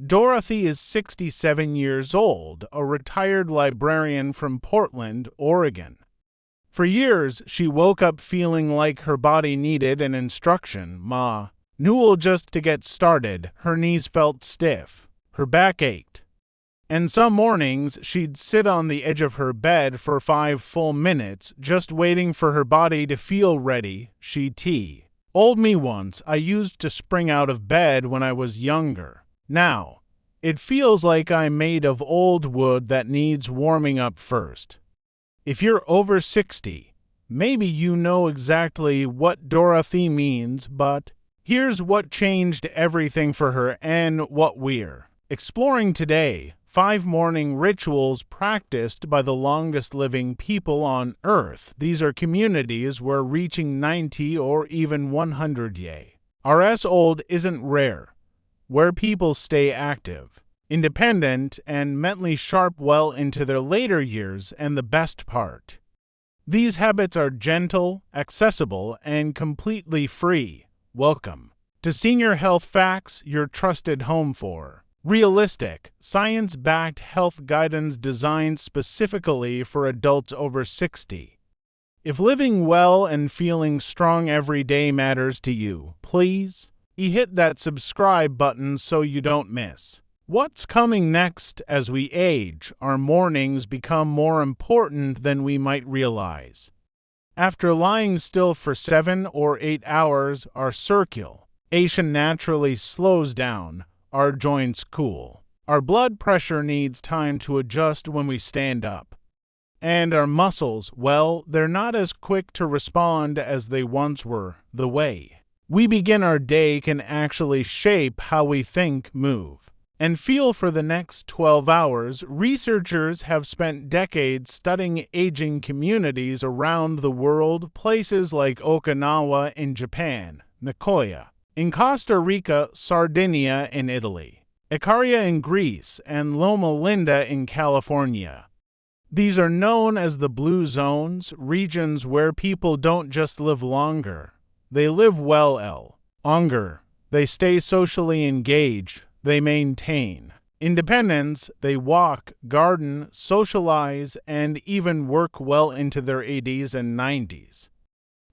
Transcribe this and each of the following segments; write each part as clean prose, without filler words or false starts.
Dorothy is 67 years old, a retired librarian from Portland, Oregon. For years, she woke up feeling like her body needed an instruction manual just to get started. Her knees felt stiff, her back ached, and some mornings she'd sit on the edge of her bed for 5 full minutes just waiting for her body to feel ready. She told me once, "I used to spring out of bed when I was younger. Now, it feels like I'm made of old wood that needs warming up first." If you're over 60, maybe you know exactly what Dorothy means, but here's what changed everything for her and what we're exploring today: 5 morning rituals practiced by the longest living people on Earth. These are communities where reaching 90 or even 100 years old isn't rare, where people stay active, independent, and mentally sharp well into their later years. And the best part, these habits are gentle, accessible, and completely free. Welcome to Senior Health Facts, your trusted home for realistic, science-backed health guidance designed specifically for adults over 60. If living well and feeling strong every day matters to you, please hit that subscribe button so you don't miss what's coming next. As we age, our mornings become more important than we might realize. After lying still for 7 or 8 hours, our circulation naturally slows down, our joints cool, our blood pressure needs time to adjust when we stand up, and our muscles, well, they're not as quick to respond as they once were. The way we begin our day can actually shape how we think, move, and feel for the next 12 hours. Researchers have spent decades studying aging communities around the world, places like Okinawa in Japan, Nicoya in Costa Rica, Sardinia in Italy, Ikaria in Greece, and Loma Linda in California. These are known as the blue zones, regions where people don't just live longer, they live well longer. They stay socially engaged, they maintain independence, they walk, garden, socialize, and even work well into their 80s and 90s.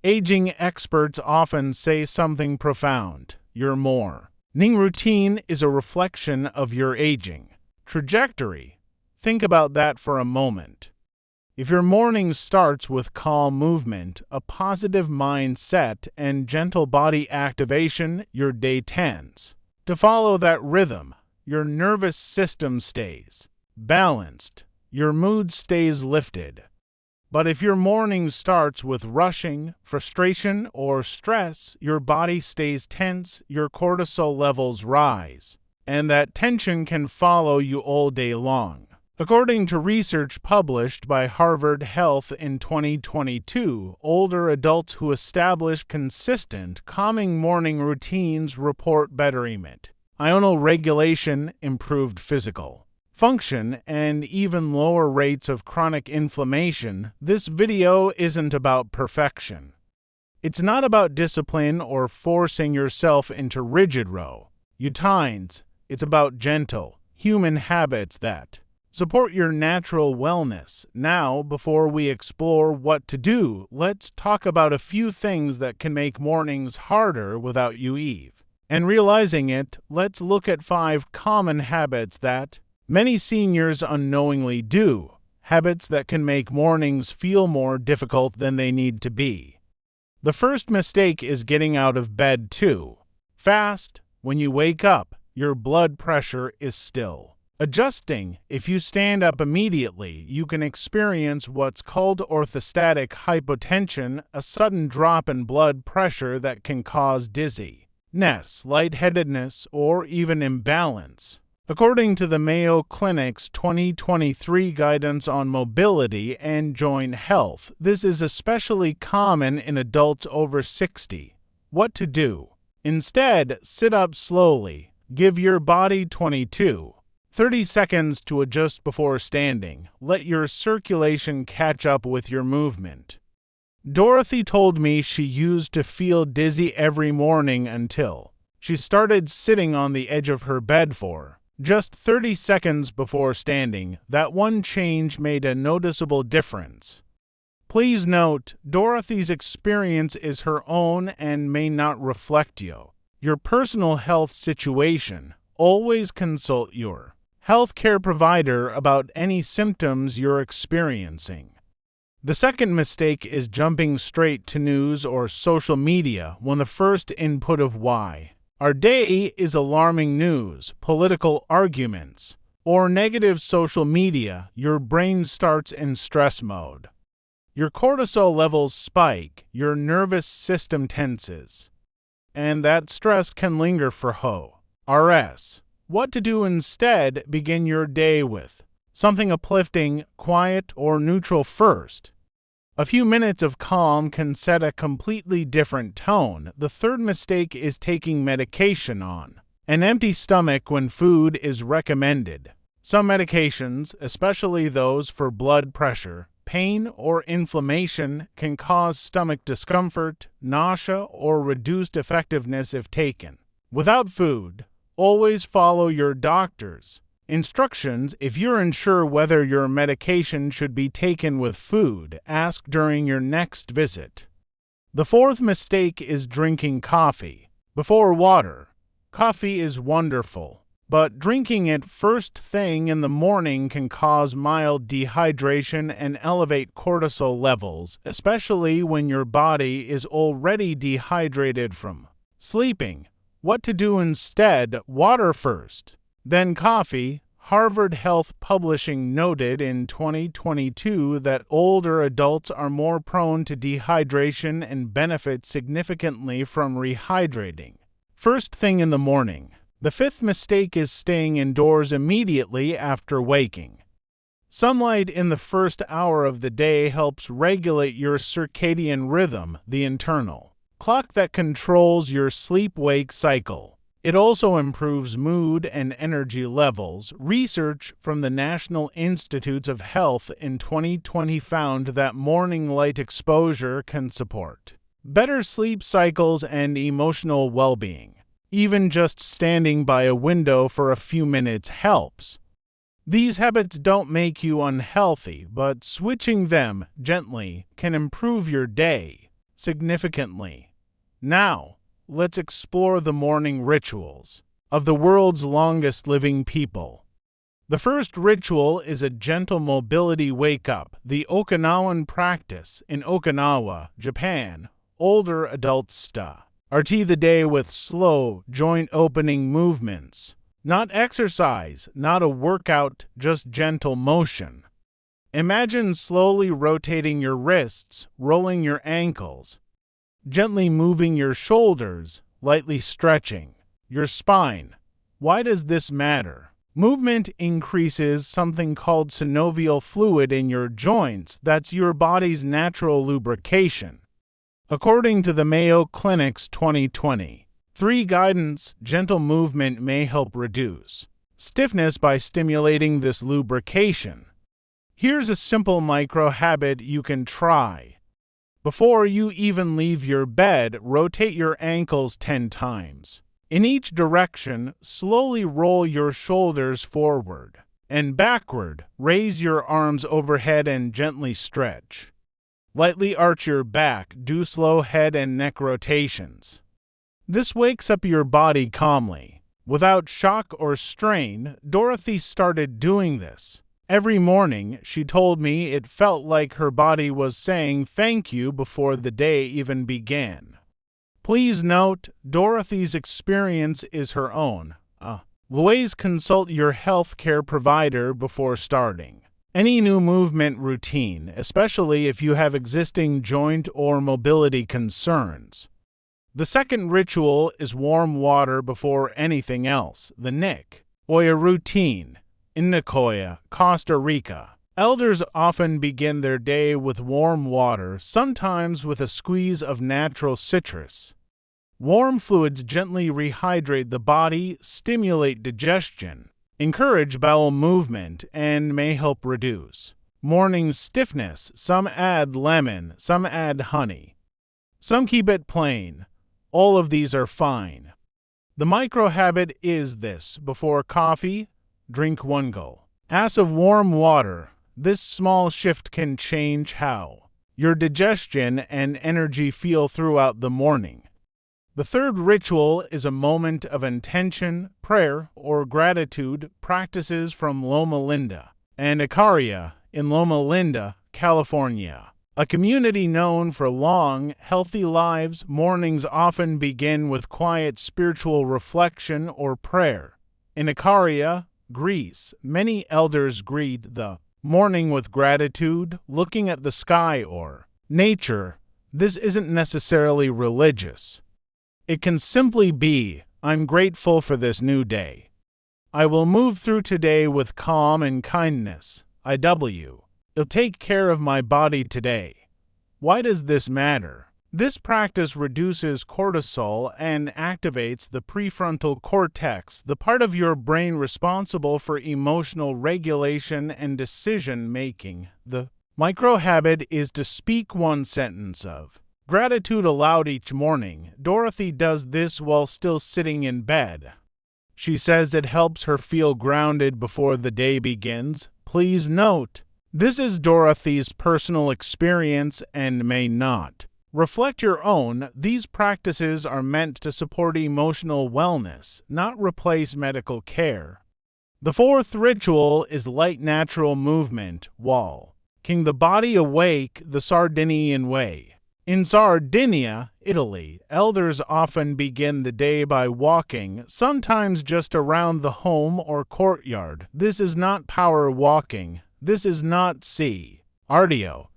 Aging experts often say something profound: your morning routine is a reflection of your aging trajectory. Think about that for a moment. If your morning starts with calm movement, a positive mindset, and gentle body activation, your day tends to follow that rhythm. Your nervous system stays balanced, your mood stays lifted. But if your morning starts with rushing, frustration, or stress, your body stays tense, your cortisol levels rise, and that tension can follow you all day long. According to research published by Harvard Health in 2022, older adults who establish consistent, calming morning routines report better hormonal regulation, improved physical function, and even lower rates of chronic inflammation. This video isn't about perfection. It's not about discipline or forcing yourself into rigid routines. It's about gentle, human habits that support your natural wellness. Now, before we explore what to do, let's talk about a few things that can make mornings harder without you and realizing it. Let's look at 5 common habits that many seniors unknowingly do, habits that can make mornings feel more difficult than they need to be. The first mistake is getting out of bed too fast. When you wake up, your blood pressure is still adjusting. If you stand up immediately, you can experience what's called orthostatic hypotension, a sudden drop in blood pressure that can cause dizziness, lightheadedness, or even imbalance. According to the Mayo Clinic's 2023 guidance on mobility and joint health, this is especially common in adults over 60. What to do? Instead, sit up slowly. Give your body 20–30 seconds to adjust before standing. Let your circulation catch up with your movement. Dorothy told me she used to feel dizzy every morning until she started sitting on the edge of her bed for Just 30 seconds before standing, that one change made a noticeable difference. Please note, Dorothy's experience is her own and may not reflect your personal health situation. Always consult your healthcare provider about any symptoms you're experiencing. The second mistake is jumping straight to news or social media when the first input of why our day is alarming news, political arguments, or negative social media. Your brain starts in stress mode. Your cortisol levels spike, your nervous system tenses, and that stress can linger for hours. What to do instead? Begin your day with something uplifting, quiet, or neutral first. A few minutes of calm can set a completely different tone. The third mistake is taking medication on an empty stomach when food is recommended. Some medications, especially those for blood pressure, pain, or inflammation, can cause stomach discomfort, nausea, or reduced effectiveness if taken without food. Always follow your doctor's instructions. If you're unsure whether your medication should be taken with food, ask during your next visit. The fourth mistake is drinking coffee before water. Coffee is wonderful, but drinking it first thing in the morning can cause mild dehydration and elevate cortisol levels, especially when your body is already dehydrated from sleeping. What to do instead? Water first, then coffee. Harvard Health Publishing noted in 2022 that older adults are more prone to dehydration and benefit significantly from rehydrating first thing in the morning. The fifth mistake is staying indoors immediately after waking. Sunlight in the first hour of the day helps regulate your circadian rhythm, the internal clock that controls your sleep-wake cycle. It also improves mood and energy levels. Research from the National Institutes of Health in 2020 found that morning light exposure can support better sleep cycles and emotional well-being. Even just standing by a window for a few minutes helps. These habits don't make you unhealthy, but switching them gently can improve your day significantly. Now, let's explore the morning rituals of the world's longest living people. The first ritual is a gentle mobility wake-up, the Okinawan practice. In Okinawa, Japan, older adults start the day with slow, joint-opening movements. Not exercise, not a workout, just gentle motion. Imagine slowly rotating your wrists, rolling your ankles, gently moving your shoulders, lightly stretching your spine. Why does this matter? Movement increases something called synovial fluid in your joints. That's your body's natural lubrication. According to the Mayo Clinic's 2023 guidance, gentle movement may help reduce stiffness by stimulating this lubrication. Here's a simple micro habit you can try. Before you even leave your bed, rotate your ankles 10 times. In each direction, slowly roll your shoulders forward and backward. Raise your arms overhead and gently stretch. Lightly arch your back. Do slow head and neck rotations. This wakes up your body calmly. Without shock or strain, Dorothy started doing this. Every morning, she told me it felt like her body was saying thank you before the day even began. Please note, Dorothy's experience is her own. Always consult your healthcare provider before starting any new movement routine, especially if you have existing joint or mobility concerns. The second ritual is warm water before anything else, the Ikaria routine. In Ikaria, Costa Rica, elders often begin their day with warm water, sometimes with a squeeze of natural citrus. Warm fluids gently rehydrate the body, stimulate digestion, encourage bowel movement, and may help reduce morning stiffness. Some add lemon, some add honey. Some keep it plain. All of these are fine. The micro habit is this: before coffee, drink 1 glass of warm water. This small shift can change how your digestion and energy feel throughout the morning. The third ritual is a moment of intention, prayer, or gratitude practices from Loma Linda and Ikaria in Loma Linda, California. A community known for long, healthy lives, mornings often begin with quiet spiritual reflection or prayer. In Ikaria, Greece, many elders greet the morning with gratitude, looking at the sky or nature. This isn't necessarily religious. It can simply be, I'm grateful for this new day. I will move through today with calm and kindness. I'll take care of my body today. Why does this matter? This practice reduces cortisol and activates the prefrontal cortex, the part of your brain responsible for emotional regulation and decision-making. The micro habit is to speak one sentence of gratitude aloud each morning. Dorothy does this while still sitting in bed. She says it helps her feel grounded before the day begins. Please note, this is Dorothy's personal experience and may not reflect your own. These practices are meant to support emotional wellness, not replace medical care. The fourth ritual is light natural movement, walking the body awake the Sardinian way. In Sardinia, Italy, elders often begin the day by walking, sometimes just around the home or courtyard. This is not power walking. This is not cardio.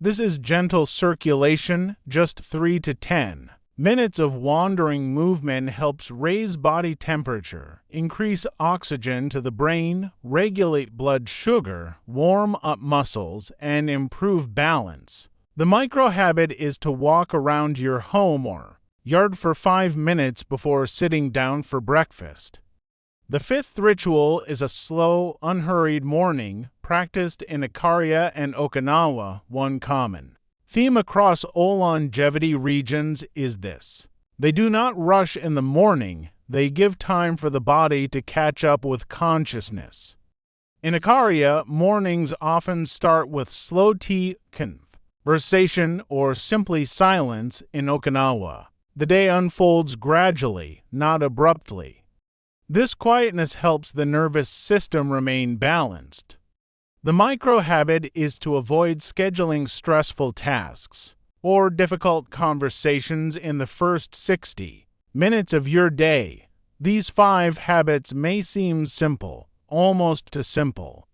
This is gentle circulation. Just 3 to 10 minutes of wandering movement helps raise body temperature, increase oxygen to the brain, regulate blood sugar, warm up muscles, and improve balance. The micro habit is to walk around your home or yard for 5 minutes before sitting down for breakfast. The fifth ritual is a slow, unhurried morning practiced in Ikaria and Okinawa. One common theme across all longevity regions is this: they do not rush in the morning, they give time for the body to catch up with consciousness. In Ikaria, mornings often start with slow tea, conversation, or simply silence. In Okinawa, the day unfolds gradually, not abruptly. This quietness helps the nervous system remain balanced. The micro habit is to avoid scheduling stressful tasks or difficult conversations in the first 60 minutes of your day. These 5 habits may seem simple, almost too simple.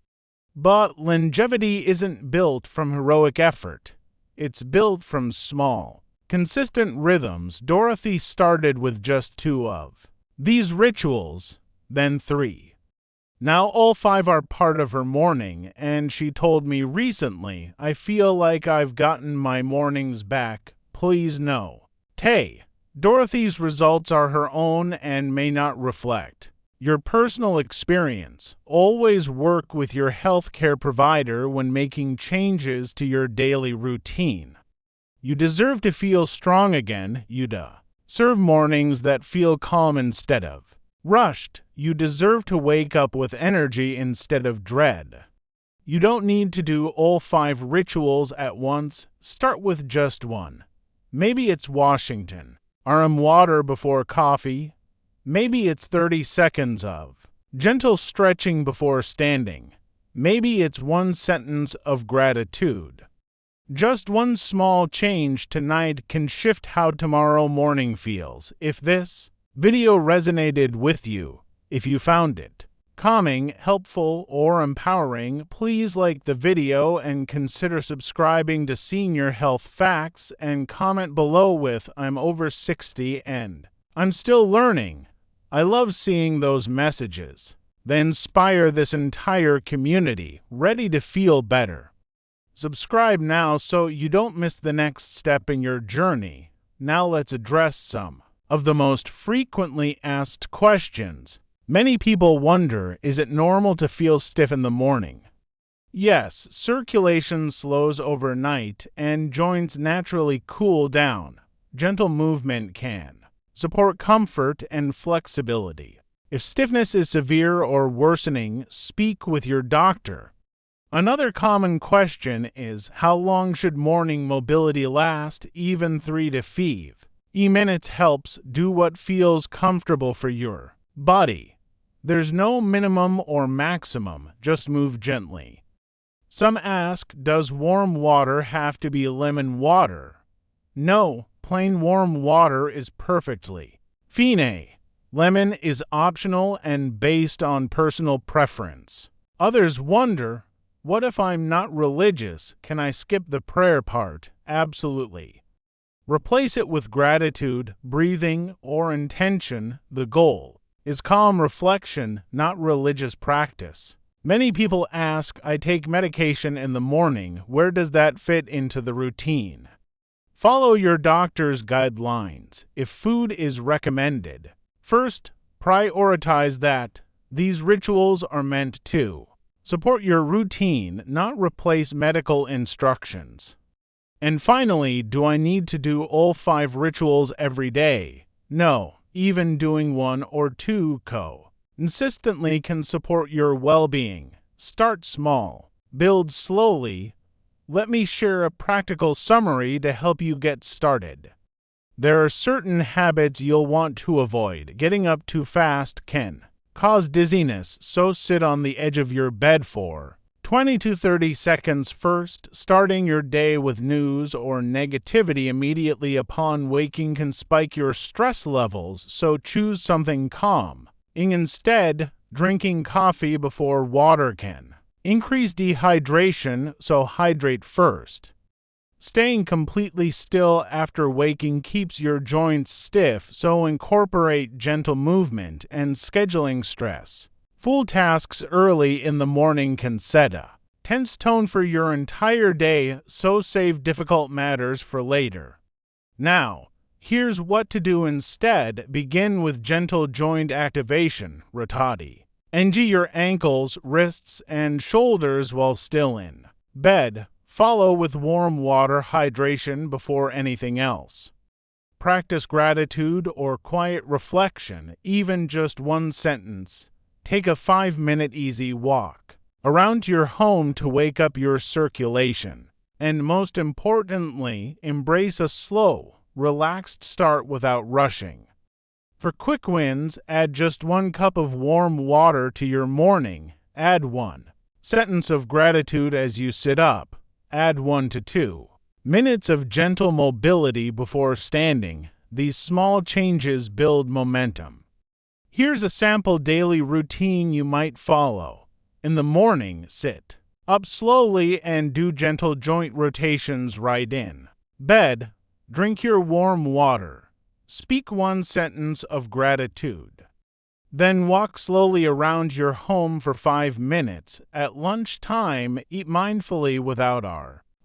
But longevity isn't built from heroic effort. It's built from small, consistent rhythms. Dorothy started with just 2 of these rituals, then 3. Now all 5 are part of her morning, and she told me recently, I feel like I've gotten my mornings back. Please know. Dorothy's results are her own and may not reflect your personal experience. Always work with your healthcare provider when making changes to your daily routine. You deserve to feel strong again. Serve mornings that feel calm instead of rushed. You deserve to wake up with energy instead of dread. You don't need to do all 5 rituals at once. Start with just one. Maybe it's Washington. Warm water before coffee. Maybe it's 30 seconds of gentle stretching before standing. Maybe it's 1 sentence of gratitude. Just one small change tonight can shift how tomorrow morning feels. If this video resonated with you, if you found it calming, helpful, or empowering, please like the video and consider subscribing to Senior Health Facts and comment below with I'm over 60 and I'm still learning. I love seeing those messages. They inspire this entire community, ready to feel better. Subscribe now so you don't miss the next step in your journey. Now let's address some of the most frequently asked questions. Many people wonder, is it normal to feel stiff in the morning? Yes, circulation slows overnight and joints naturally cool down. Gentle movement can support comfort and flexibility. If stiffness is severe or worsening, speak with your doctor. Another common question is, how long should morning mobility last? Even 3 to 5 minutes helps. Do what feels comfortable for your body. There's no minimum or maximum, just move gently. Some ask, does warm water have to be lemon water? No, plain warm water is perfectly fine. Lemon is optional and based on personal preference. Others wonder, what if I'm not religious? Can I skip the prayer part? Absolutely. Replace it with gratitude, breathing, or intention. The goal is calm reflection, not religious practice. Many people ask, I take medication in the morning. Where does that fit into the routine? Follow your doctor's guidelines. If food is recommended, first, prioritize that. These rituals are meant to support your routine, not replace medical instructions. And finally, do I need to do all 5 rituals every day? No, even doing 1 or 2 consistently can support your well-being. Start small, build slowly. Let me share a practical summary to help you get started. There are certain habits you'll want to avoid. Getting up too fast can cause dizziness, so sit on the edge of your bed for 20 to 30 seconds first. Starting your day with news or negativity immediately upon waking can spike your stress levels, so choose something calm. Instead, drinking coffee before water can increase dehydration, so hydrate first. Staying completely still after waking keeps your joints stiff, so incorporate gentle movement and scheduling stress. Full tasks early in the morning can set a tense tone for your entire day, so save difficult matters for later. Now, here's what to do instead. Begin with gentle joint activation, rotati. Engage your ankles, wrists, and shoulders while still in bed. Follow with warm water hydration before anything else. Practice gratitude or quiet reflection, even just 1 sentence. Take a 5-minute easy walk around your home to wake up your circulation. And most importantly, embrace a slow, relaxed start without rushing. For quick wins, add just 1 cup of warm water to your morning. Add 1 sentence of gratitude as you sit up. Add 1 to 2 minutes of gentle mobility before standing. These small changes build momentum. Here's a sample daily routine you might follow. In the morning, sit up slowly and do gentle joint rotations right in bed. Drink your warm water. Speak 1 sentence of gratitude. Then walk slowly around your home for 5 minutes. At lunchtime, eat mindfully without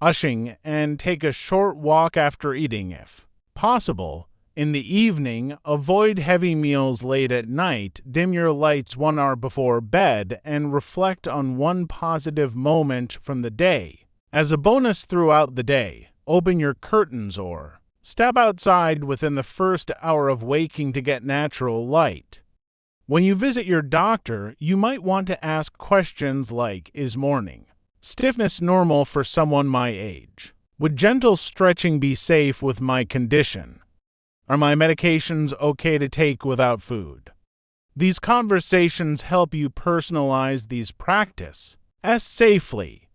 rushing, and take a short walk after eating if possible. In the evening, avoid heavy meals late at night. Dim your lights 1 hour before bed and reflect on 1 positive moment from the day. As a bonus throughout the day, open your curtains or step outside within the first hour of waking to get natural light. When you visit your doctor, you might want to ask questions like, is morning stiffness normal for someone my age? Would gentle stretching be safe with my condition? Are my medications okay to take without food? These conversations help you personalize these practices safely.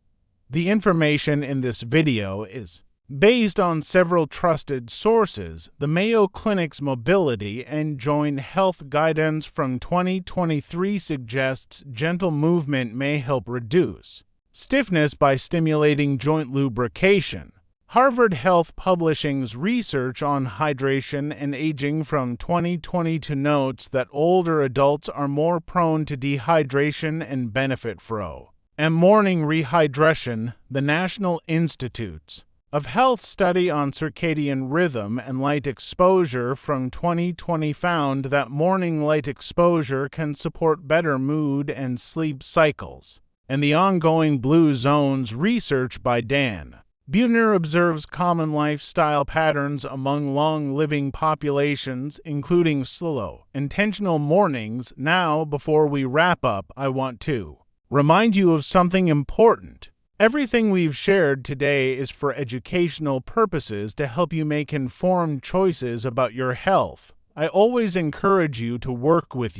The information in this video is based on several trusted sources. The Mayo Clinic's Mobility and Joint Health Guidance from 2023 suggests gentle movement may help reduce stiffness by stimulating joint lubrication. Harvard Health Publishing's research on hydration and aging from 2022 notes that older adults are more prone to dehydration and benefit from morning rehydration. The National Institutes of Health study on circadian rhythm and light exposure from 2020 found that morning light exposure can support better mood and sleep cycles. And the ongoing Blue Zones research by Dan Buechner observes common lifestyle patterns among long-living populations, including slow, intentional mornings. Now, before we wrap up, I want to remind you of something important. Everything we've shared today is for educational purposes to help you make informed choices about your health. I always encourage you to work with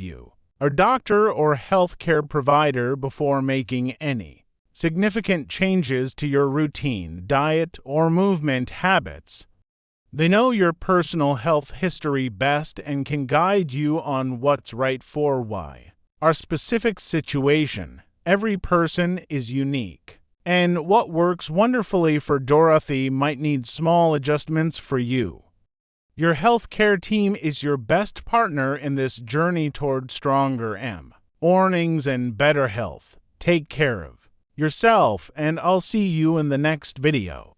a doctor or healthcare provider before making any significant changes to your routine, diet, or movement habits. They know your personal health history best and can guide you on what's right for why. Our specific situation, every person is unique, and what works wonderfully for Dorothy might need small adjustments for you. Your healthcare team is your best partner in this journey toward stronger mornings and better health. Take care of yourself, and I'll see you in the next video.